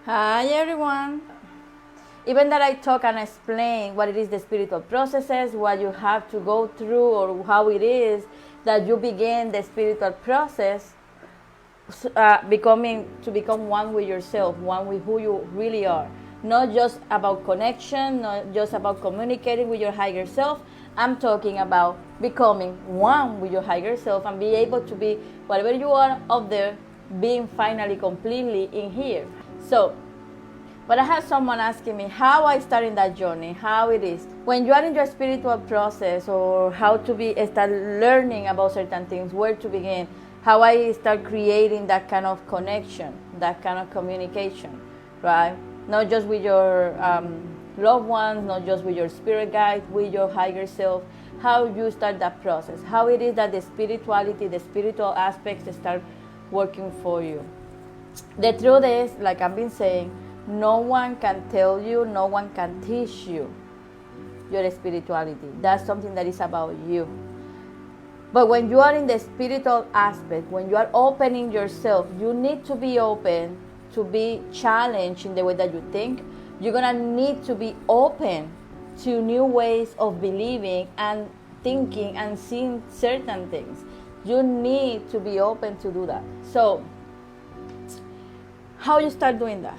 Hi everyone. Even that I talk and explain what it is the spiritual processes, what you have to go through, or how it is that you begin the spiritual process, become one with yourself, one with who you really are. Not just about connection, not just about communicating with your higher self. I'm talking about becoming one with your higher self and be able to be whatever you are up there, being finally completely in here. So, but I had someone asking me how I start in that journey, how it is. When you are in your spiritual process or how to start learning about certain things, where to begin, how I start creating that kind of connection, that kind of communication, right? Not just with your loved ones, not just with your spirit guide, with your higher self, how you start that process, how it is that the spirituality, the spiritual aspects start working for you. The truth is, like I've been saying, no one can tell you, no one can teach you your spirituality. That's something that is about you. But when you are in the spiritual aspect, when you are opening yourself, you need to be open to be challenged in the way that you think. You're going to need to be open to new ways of believing and thinking and seeing certain things. You need to be open to do that. So, how you start doing that?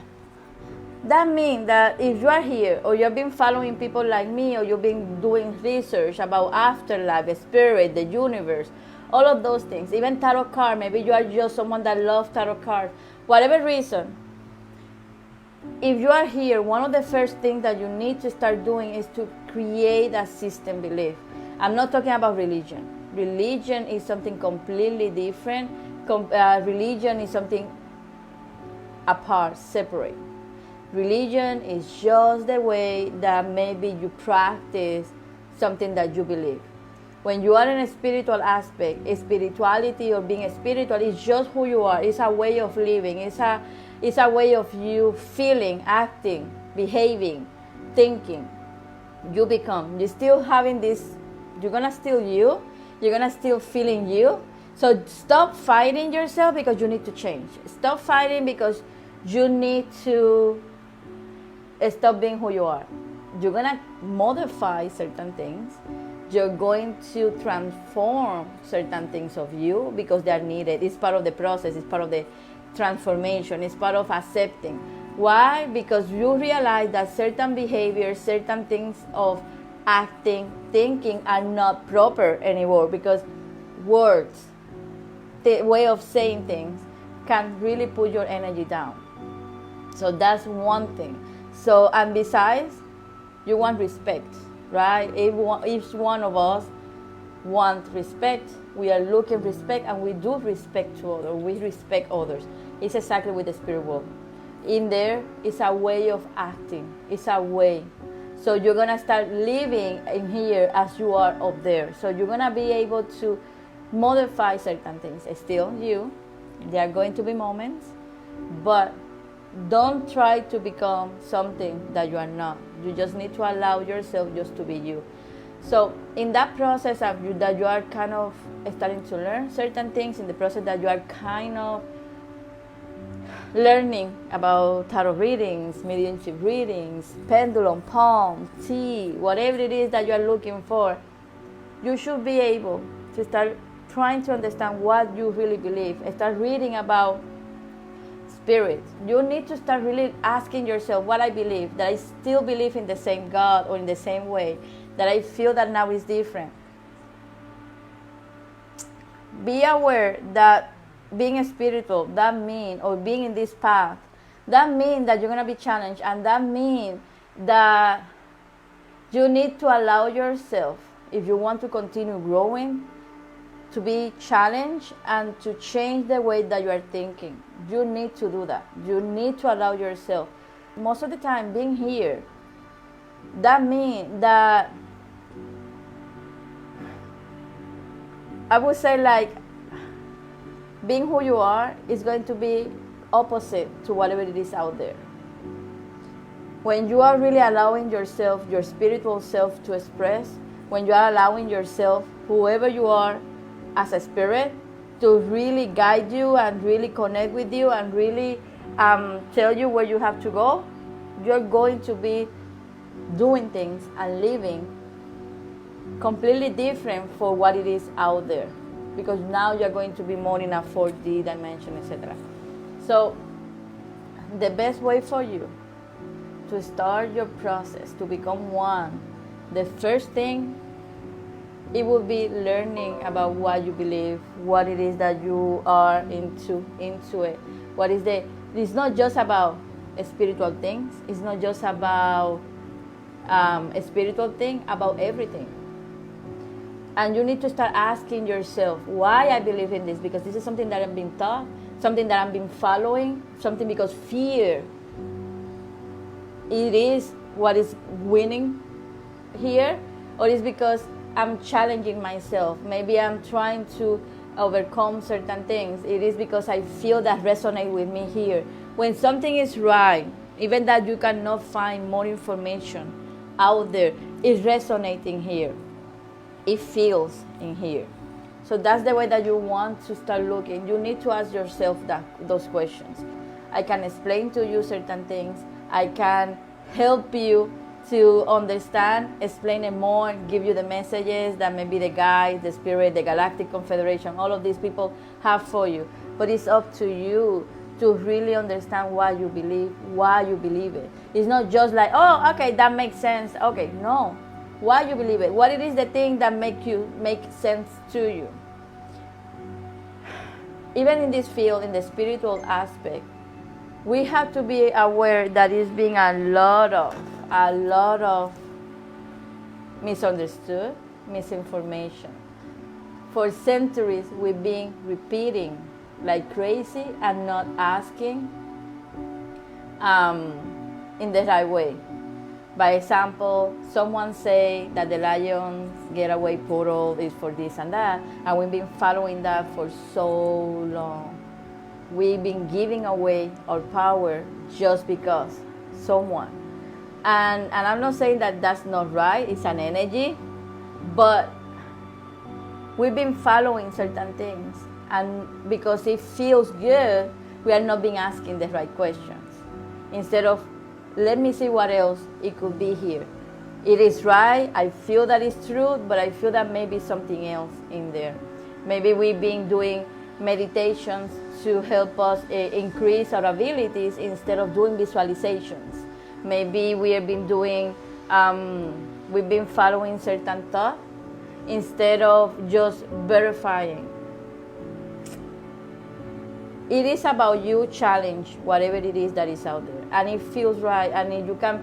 That means that if you are here or you've been following people like me or you've been doing research about afterlife, spirit, the universe, all of those things, even tarot card, maybe you are just someone that loves tarot cards, whatever reason, if you are here, one of the first things that you need to start doing is to create a system belief. I'm not talking about religion. Religion is something completely different. Religion is something apart, separate. Religion is just the way that maybe you practice something that you believe. When you are in a spiritual aspect, spirituality or being spiritual is just who you are. It's a way of living. It's a way of you feeling, acting, behaving, thinking. You become. You're still having this, you're going to still you. You're going to still feeling you. So stop fighting yourself because you need to change. Stop fighting because you need to stop being who you are. You're going to modify certain things. You're going to transform certain things of you because they are needed. It's part of the process. It's part of the transformation. It's part of accepting. Why? Because you realize that certain behaviors, certain things of acting, thinking are not proper anymore because words, the way of saying things can really put your energy down. So that's one thing. So, and besides, you want respect, right? Each one of us want respect. We are looking respect and we do respect to others. We respect others. It's exactly with the spirit world. In there, it's a way of acting. It's a way. So you're going to start living in here as you are up there. So you're going to be able to modify certain things. It's still you. There are going to be moments, but don't try to become something that you are not. You just need to allow yourself just to be you. So in that process that you are kind of starting to learn certain things, in the process that you are kind of learning about tarot readings, mediumship readings, pendulum, palm, tea, whatever it is that you are looking for, you should be able to start trying to understand what you really believe. Start reading about spirit. You need to start really asking yourself what I believe, that I still believe in the same God or in the same way, that I feel that now is different. Be aware that being spiritual, that means, or being in this path, that means that you're going to be challenged, and that means that you need to allow yourself, if you want to continue growing, to be challenged and to change the way that you are thinking. You need to do that. You need to allow yourself. Most of the time, being here, that means that I would say like being who you are is going to be opposite to whatever it is out there. When you are really allowing yourself, your spiritual self to express, when you are allowing yourself, whoever you are, as a spirit, to really guide you and really connect with you and really tell you where you have to go, you're going to be doing things and living completely different for what it is out there, because now you're going to be more in a 4D dimension, etc. So the best way for you to start your process to become one, the first thing, it will be learning about what you believe, what it is that you are into it. What is it's not just about spiritual things, it's not just about a spiritual thing, about everything. And you need to start asking yourself why I believe in this, because this is something that I've been taught, something that I've been following, something because fear, it is what is winning here, or is because I'm challenging myself. Maybe I'm trying to overcome certain things. It is because I feel that resonate with me here. When something is right, even that you cannot find more information out there, it's resonating here. It feels in here. So that's the way that you want to start looking. You need to ask yourself those questions. I can explain to you certain things. I can help you to understand, explain it more, give you the messages that maybe the guides, the spirit, the Galactic Confederation, all of these people have for you. But it's up to you to really understand why you believe it. It's not just like, oh, okay, that makes sense. Okay, no. Why you believe it? What it is the thing that make sense to you? Even in this field, in the spiritual aspect, we have to be aware that it's being a lot of misunderstood, misinformation. For centuries, we've been repeating like crazy and not asking in the right way. By example, someone say that the Lions Getaway portal is for this and that, and we've been following that for so long. We've been giving away our power just because someone. And I'm not saying that that's not right, it's an energy, but we've been following certain things, and because it feels good, we are not being asking the right questions. Instead of, let me see what else it could be here. It is right, I feel that it's true, but I feel that maybe something else in there. Maybe we've been doing meditations to help us increase our abilities instead of doing visualizations. Maybe we have been doing, we've been following certain thought instead of just verifying. It is about you challenge whatever it is that is out there, and it feels right, and if you can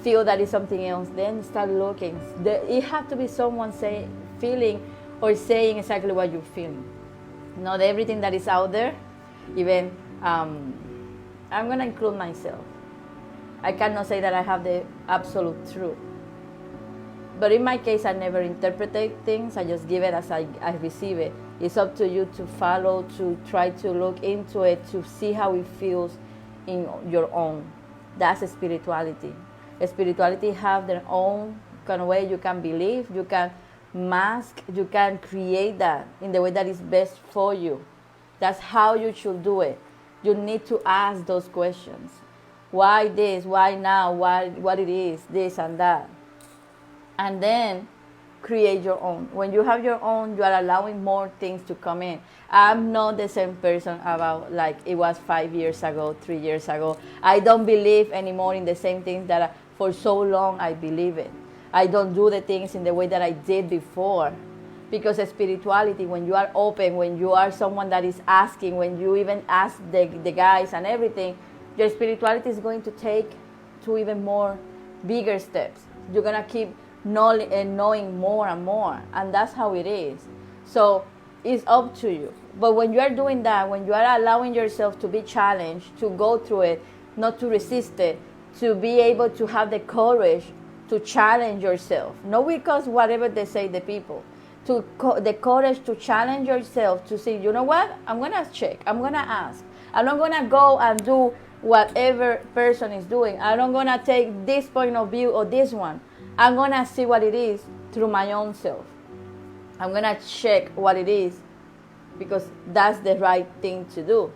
feel that it's something else, then start looking. It has to be someone feeling or saying exactly what you're feeling. Not everything that is out there, even I'm going to include myself. I cannot say that I have the absolute truth. But in my case, I never interpret things. I just give it as I receive it. It's up to you to follow, to try to look into it, to see how it feels in your own. That's spirituality. Spirituality have their own kind of way you can believe, you can mask, you can create that in the way that is best for you. That's how you should do it. You need to ask those questions. Why this? Why now? Why, what it is, this and that. And then create your own. When you have your own, you are allowing more things to come in. I'm not the same person about like it was 5 years ago, 3 years ago. I don't believe anymore in the same things that for so long I believe it. I don't do the things in the way that I did before. Because spirituality, when you are open, when you are someone that is asking, when you even ask the guys and everything, your spirituality is going to take to even more bigger steps. You're going to keep knowing more and more, and that's how it is. So it's up to you. But when you are doing that, when you are allowing yourself to be challenged, to go through it, not to resist it, to be able to have the courage to challenge yourself, not because whatever they say the people, the courage to challenge yourself, to say, you know what, I'm going to check, I'm going to ask, I'm not going to go and do whatever person is doing, I'm not going to take this point of view or this one, I'm going to see what it is through my own self. I'm going to check what it is, because that's the right thing to do,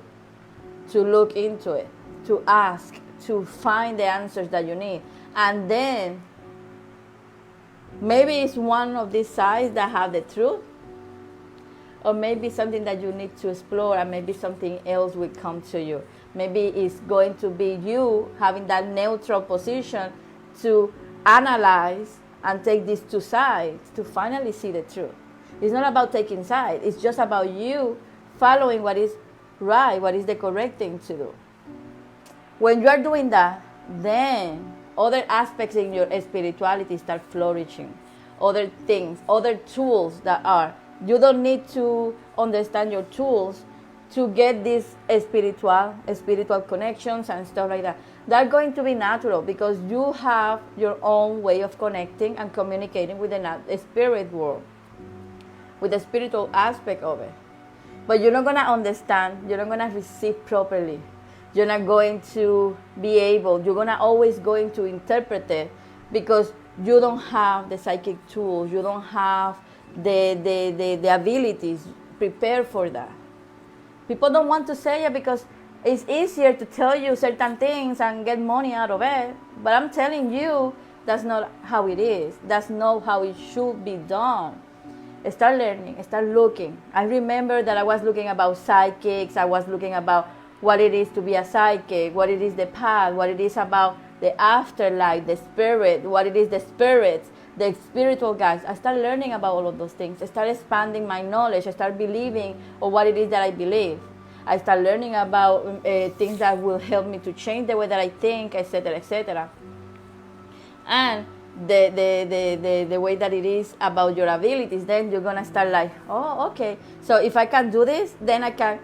to look into it. to ask, to find the answers that you need. And then maybe it's one of these sides that have the truth, or maybe something that you need to explore, and maybe something else will come to you. Maybe it's going to be you having that neutral position to analyze and take these two sides to finally see the truth. It's not about taking sides. It's just about you following what is right, what is the correct thing to do. When you are doing that, then other aspects in your spirituality start flourishing. Other things, other tools that are. You don't need to understand your tools to get these spiritual connections and stuff like that. They're going to be natural because you have your own way of connecting and communicating with the spirit world, with the spiritual aspect of it. But you're not going to understand, you're not going to receive properly. You're not going to be able, you're going to always going to interpret it because you don't have the psychic tools, you don't have the abilities prepared for that. People don't want to say it because it's easier to tell you certain things and get money out of it. But I'm telling you, that's not how it is. That's not how it should be done. Start learning, start looking. I remember that I was looking about psychics. I was looking about what it is to be a psychic, what it is the path, what it is about the afterlife, the spirit, what it is the spirits, the spiritual guides. I start learning about all of those things. I start expanding my knowledge. I start believing on what it is that I believe. I start learning about things that will help me to change the way that I think, etc., etc. And the way that it is about your abilities, then you're gonna start like, oh, okay. So if I can do this, then I can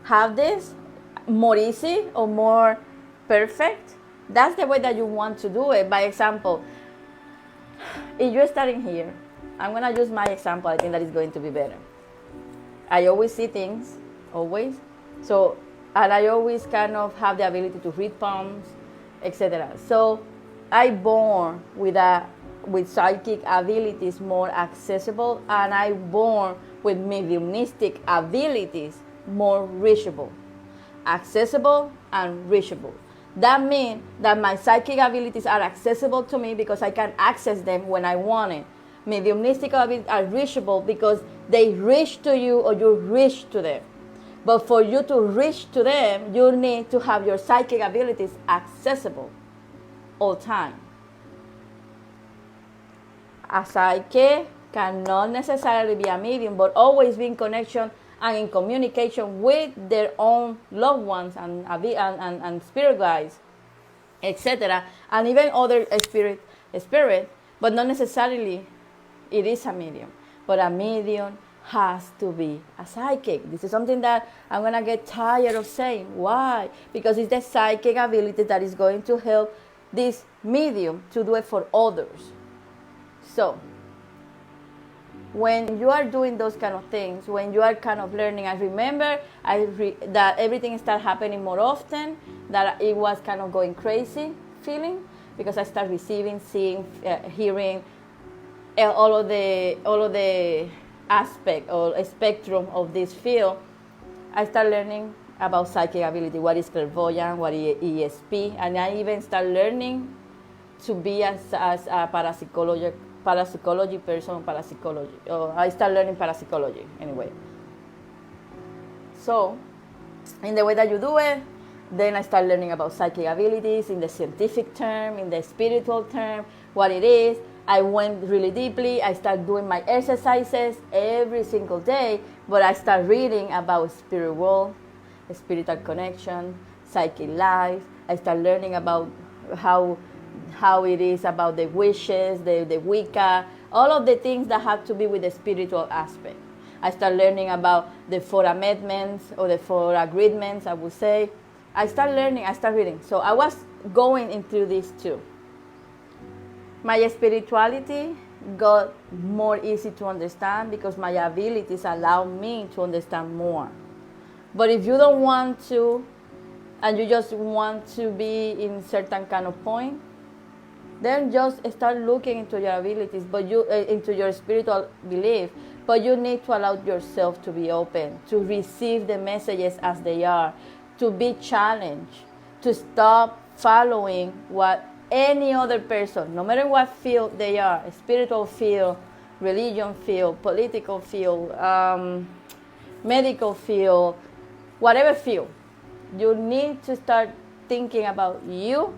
have this more easy or more perfect. That's the way that you want to do it. By example, if you're starting here, I'm gonna use my example. I think that is going to be better. I always see things, always. So, and I always kind of have the ability to read palms, etc. So, I born with psychic abilities more accessible, and I born with mediumistic abilities more reachable, accessible and reachable. That means that my psychic abilities are accessible to me because I can access them when I want it. Mediumistic abilities are reachable because they reach to you or you reach to them. But for you to reach to them, you need to have your psychic abilities accessible all the time. A psychic cannot necessarily be a medium, but always be in connection and in communication with their own loved ones and spirit guides, etc., and even other spirit, but not necessarily it is a medium. But a medium has to be a psychic. This is something that I'm going to get tired of saying. Why? Because it's the psychic ability that is going to help this medium to do it for others. So, when you are doing those kind of things, when you are kind of learning, I remember that everything started happening more often, that it was kind of going crazy feeling, because I started receiving, seeing, hearing all of the aspect or spectrum of this field. I started learning about psychic ability, what is clairvoyance, what is ESP, and I even started learning to be as a parapsychology person, parapsychology. I started learning parapsychology anyway. So, in the way that you do it, then I started learning about psychic abilities in the scientific term, in the spiritual term, what it is. I went really deeply. I started doing my exercises every single day, but I started reading about spirit world, spiritual connection, psychic life. I started learning about how it is about the wishes, the Wicca, all of the things that have to be with the spiritual aspect. I started learning about the 4 amendments or the 4 agreements, I would say. I started learning, I started reading. So I was going into this too. My spirituality got more easy to understand because my abilities allow me to understand more. But if you don't want to, and you just want to be in certain kind of point, then just start looking into your abilities, but into your spiritual belief. But you need to allow yourself to be open, to receive the messages as they are, to be challenged, to stop following what any other person, no matter what field they are, spiritual field, religion field, political field, medical field, whatever field, you need to start thinking about you,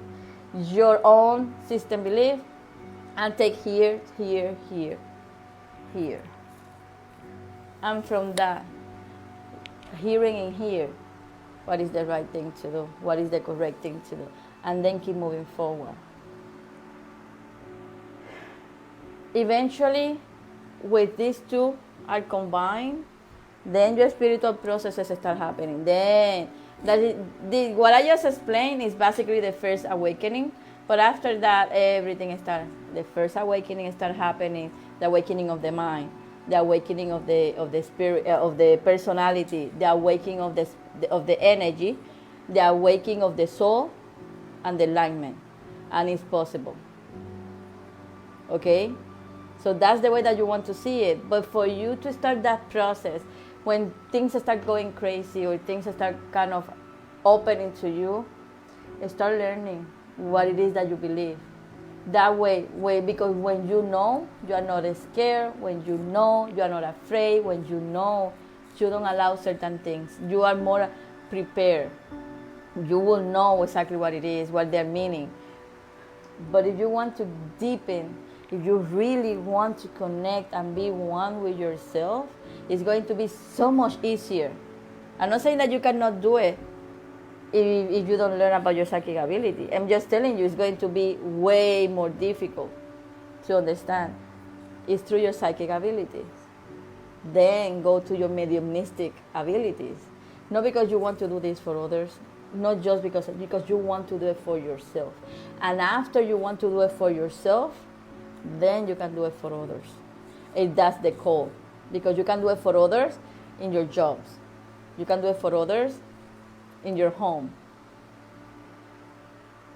your own system belief, and take here, here, here, here. And from that, hearing in here, what is the right thing to do, what is the correct thing to do, and then keep moving forward. Eventually, with these two are combined, then your spiritual processes start happening. Then, what I just explained is basically the first awakening, but after that, everything starts. The first awakening starts happening, the awakening of the mind, the awakening of the spirit, of the personality, the awakening of the energy, the awakening of the soul, and the alignment, and it's possible. Okay, so that's the way that you want to see it. But for you to start that process, when things start going crazy or things start kind of opening to you, start learning what it is that you believe. That way, because when you know, you are not scared. When you know, you are not afraid. When you know, you don't allow certain things. You are more prepared. You will know exactly what it is, what they're meaning. But if you want to deepen, if you really want to connect and be one with yourself, it's going to be so much easier. I'm not saying that you cannot do it if you don't learn about your psychic ability. I'm just telling you it's going to be way more difficult to understand. It's through your psychic abilities. Then go to your mediumistic abilities. Not because you want to do this for others, not just because you want to do it for yourself. And after you want to do it for yourself, then you can do it for others. If that's the call. Because you can do it for others in your jobs. You can do it for others in your home.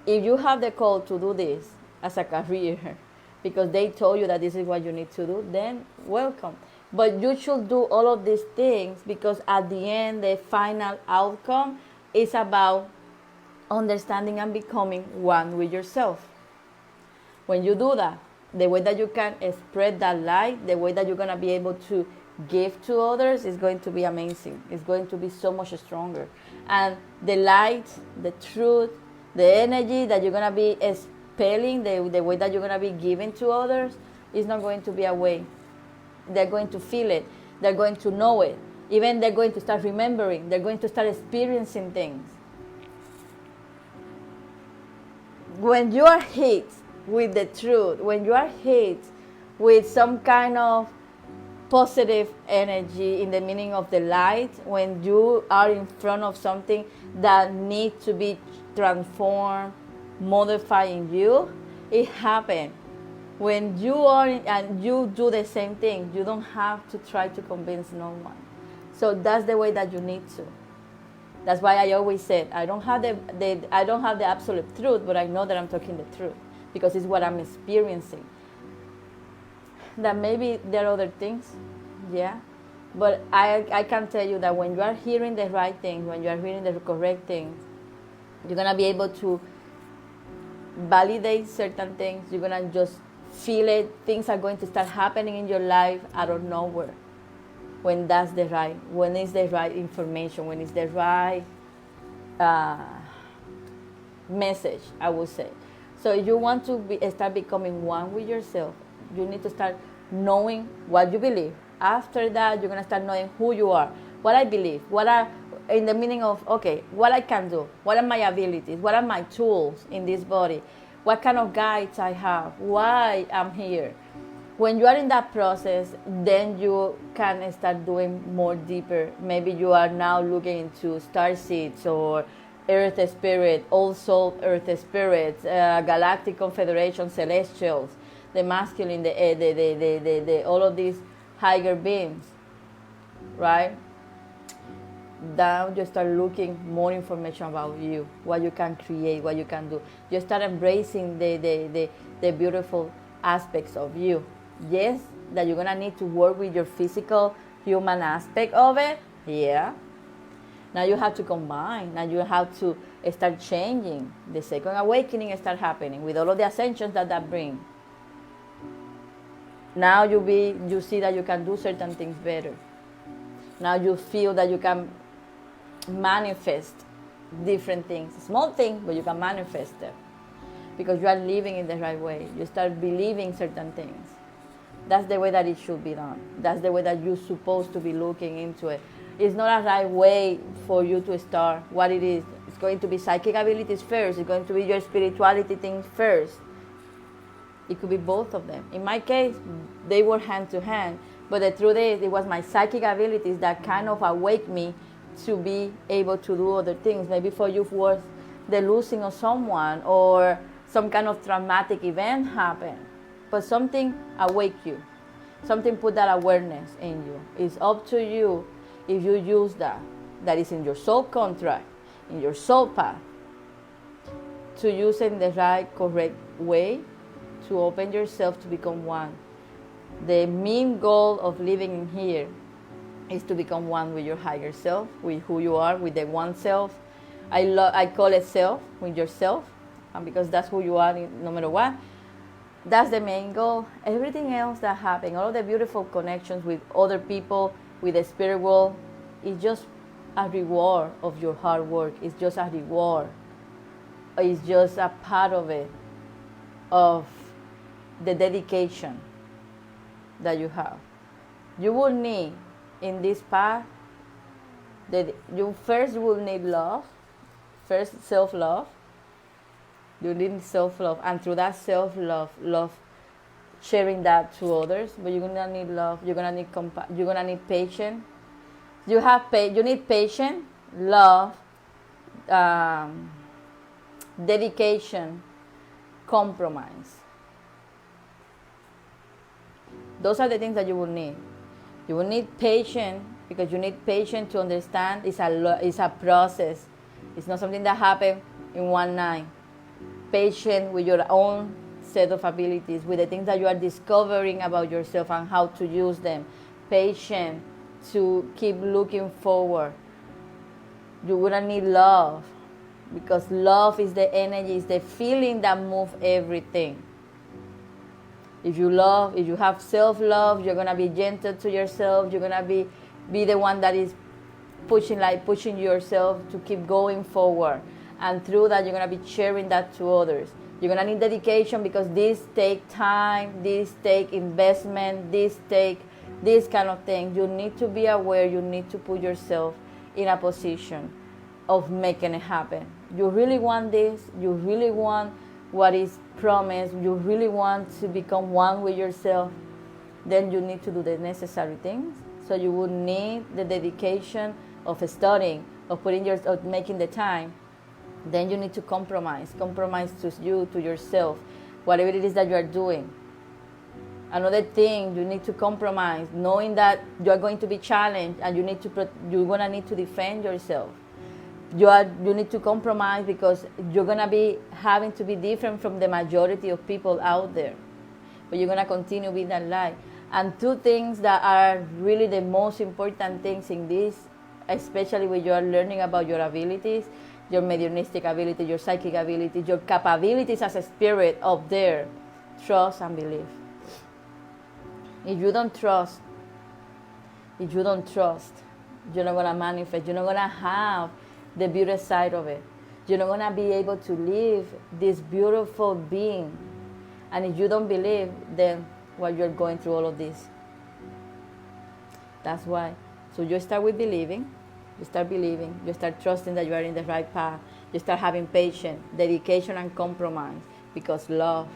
If you have the call to do this as a career, because they told you that this is what you need to do, then welcome. But you should do all of these things because at the end, the final outcome is about understanding and becoming one with yourself. When you do that, the way that you can spread that light, the way that you're going to be able to give to others is going to be amazing. It's going to be so much stronger. And the light, the truth, the energy that you're going to be expelling, the way that you're going to be giving to others is not going to be a way. They're going to feel it. They're going to know it. Even they're going to start remembering. They're going to start experiencing things. When you are hit with the truth, when you are hit with some kind of positive energy in the meaning of the light, when you are in front of something that needs to be transformed, modified in you, it happens. When you are and you do the same thing, you don't have to try to convince no one. So that's the way that you need to. That's why I always said I don't have the absolute truth, but I know that I'm talking the truth because it's what I'm experiencing. That maybe there are other things, yeah, but I can tell you that when you are hearing the right things, when you are hearing the correct things, you're gonna be able to validate certain things. You're gonna just feel it. Things are going to start happening in your life out of nowhere. When it's the right information, when it's the right message, I would say. So if you want to start becoming one with yourself, you need to start knowing what you believe. After that, you're going to start knowing who you are, what I believe, what are, in the meaning of, okay, what I can do, what are my abilities, what are my tools in this body, what kind of guides I have, why I'm here. When you are in that process, then you can start doing more deeper. Maybe you are now looking into star seeds or earth spirit, old soul earth spirits, galactic confederation, celestials, the masculine, the all of these higher beings, right? Now you start looking more information about you, what you can create, what you can do. You start embracing the beautiful aspects of you. Yes, that you're gonna need to work with your physical human aspect of it, yeah. Now you have to combine. Now you have to start changing. The second awakening start happening with all of the ascensions that bring. Now you see that you can do certain things better. Now you feel that you can manifest different things. Small things, but you can manifest them. Because you are living in the right way. You start believing certain things. That's the way that it should be done. That's the way that you're supposed to be looking into it. It's not a right way for you to start what it is. It's going to be psychic abilities first. It's going to be your spirituality things first. It could be both of them. In my case, they were hand to hand. But the truth is, it was my psychic abilities that kind of awake me to be able to do other things. Maybe for you it was the losing of someone or some kind of traumatic event happened. But something awake you. Something put that awareness in you. It's up to you if you use that. That is in your soul contract, in your soul path. To use it in the right, correct way. To open yourself to become one. The main goal of living in here is to become one with your higher self, with who you are, with the one self. I call it self, with yourself, because that's who you are no matter what. That's the main goal. Everything else that happens, all of the beautiful connections with other people, with the spirit world, is just a reward of your hard work. It's just a reward. It's just a part of it, of the dedication that you have. You will need in this path that you first will need love, first self-love. You need self-love, and through that self-love, sharing that to others. But you're gonna need love. You're gonna need you're gonna need patience. You need patience, love, dedication, compromise. Those are the things that you will need. You will need patience, because you need patience to understand it's a process. It's not something that happens in one night. Patient with your own set of abilities, with the things that you are discovering about yourself and how to use them. Patient to keep looking forward. You're gonna need love, because love is the energy, is the feeling that moves everything. If you have self-love, you're gonna be gentle to yourself. You're gonna be the one that is pushing yourself to keep going forward. And through that, you're going to be sharing that to others. You're going to need dedication, because this take time, this take investment, this kind of thing. You need to be aware. You need to put yourself in a position of making it happen. You really want this. You really want what is promised. You really want to become one with yourself. Then you need to do the necessary things. So you would need the dedication of studying, of making the time. Then you need to compromise to you, to yourself, whatever it is that you are doing. Another thing, you need to compromise, knowing that you are going to be challenged, and you're gonna need to defend yourself. You need to compromise, because you're gonna be having to be different from the majority of people out there, but you're gonna continue being that light. And two things that are really the most important things in this, especially when you are learning about your abilities, your mediumistic ability, your psychic ability, your capabilities as a spirit up there. Trust and believe. If you don't trust, you're not going to manifest. You're not going to have the beauty side of it. You're not going to be able to live this beautiful being. And if you don't believe, then you're going through all of this. That's why. So you start with believing. You start believing, you start trusting that you are in the right path. You start having patience, dedication, and compromise, because love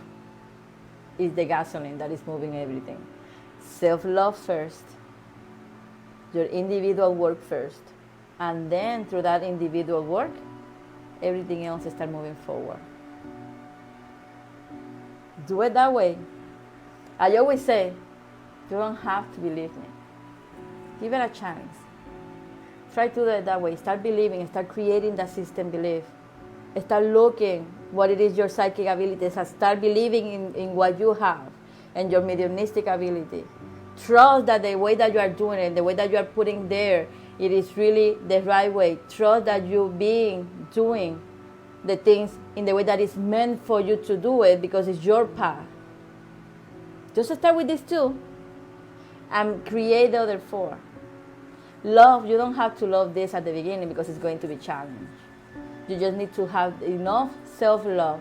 is the gasoline that is moving everything. Self-love first, your individual work first, and then through that individual work, everything else start moving forward. Do it that way. I always say, you don't have to believe me. Give it a chance. Try to do it that way. Start believing. Start creating that system belief. Start looking what it is your psychic abilities. Start believing in what you have and your mediumistic ability. Trust that the way that you are doing it, the way that you are putting there, it is really the right way. Trust that you're doing the things in the way that is meant for you to do it, because it's your path. Just start with these two and create the other four. Love, you don't have to love this at the beginning because it's going to be challenged. You just need to have enough self-love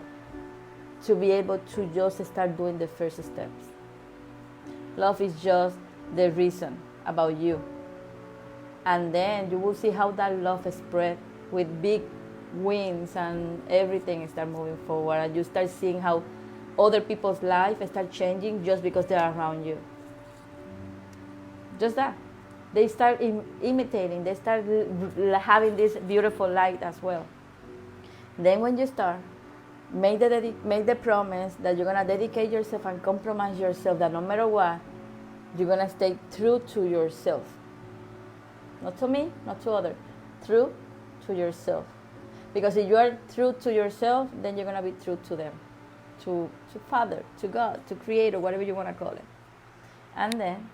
to be able to just start doing the first steps. Love is just the reason about you. And then you will see how that love spread with big wins, and everything start moving forward. And you start seeing how other people's life start changing just because they're around you. Just that. They start imitating. They start having this beautiful light as well. Then when you start, make the promise that you're going to dedicate yourself and compromise yourself, that no matter what, you're going to stay true to yourself. Not to me, not to others. True to yourself. Because if you are true to yourself, then you're going to be true to them. To Father, to God, to Creator, whatever you want to call it. And then,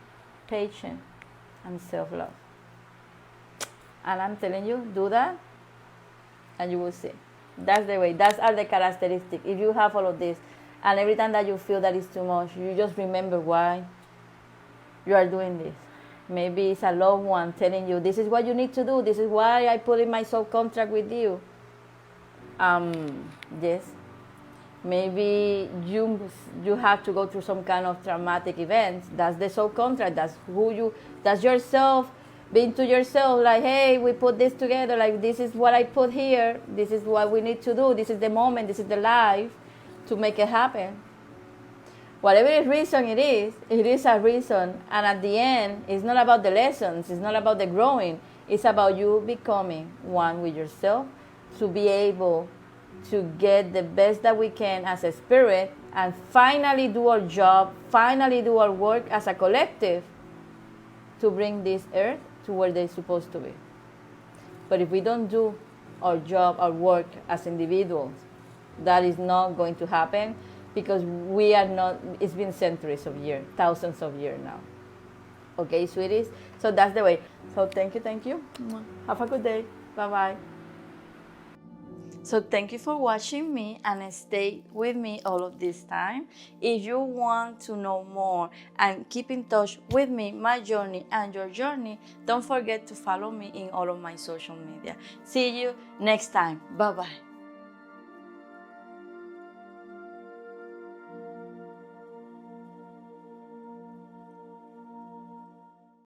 patience and self-love. And I'm telling you, do that, and you will see. That's the way. That's are the characteristics. If you have all of this, and every time that you feel that it's too much, you just remember why you are doing this. Maybe it's a loved one telling you, this is what you need to do. This is why I put in my soul contract with you. Yes. Maybe you have to go through some kind of traumatic events. That's the soul contract. That's yourself being to yourself, like, hey, we put this together, like, this is what I put here, this is what we need to do, this is the moment, this is the life to make it happen. Whatever reason it is a reason, and at the end, it's not about the lessons, it's not about the growing, it's about you becoming one with yourself to be able to get the best that we can as a spirit and finally do our job, finally do our work as a collective to bring this earth to where they're supposed to be. But if we don't do our job, our work as individuals, that is not going to happen, because we are not, it's been centuries of years, thousands of years now. Okay, sweeties? So that's the way. So thank you. Have a good day. Bye-bye. So thank you for watching me and stay with me all of this time. If you want to know more and keep in touch with me, my journey and your journey, don't forget to follow me in all of my social media. See you next time. Bye-bye.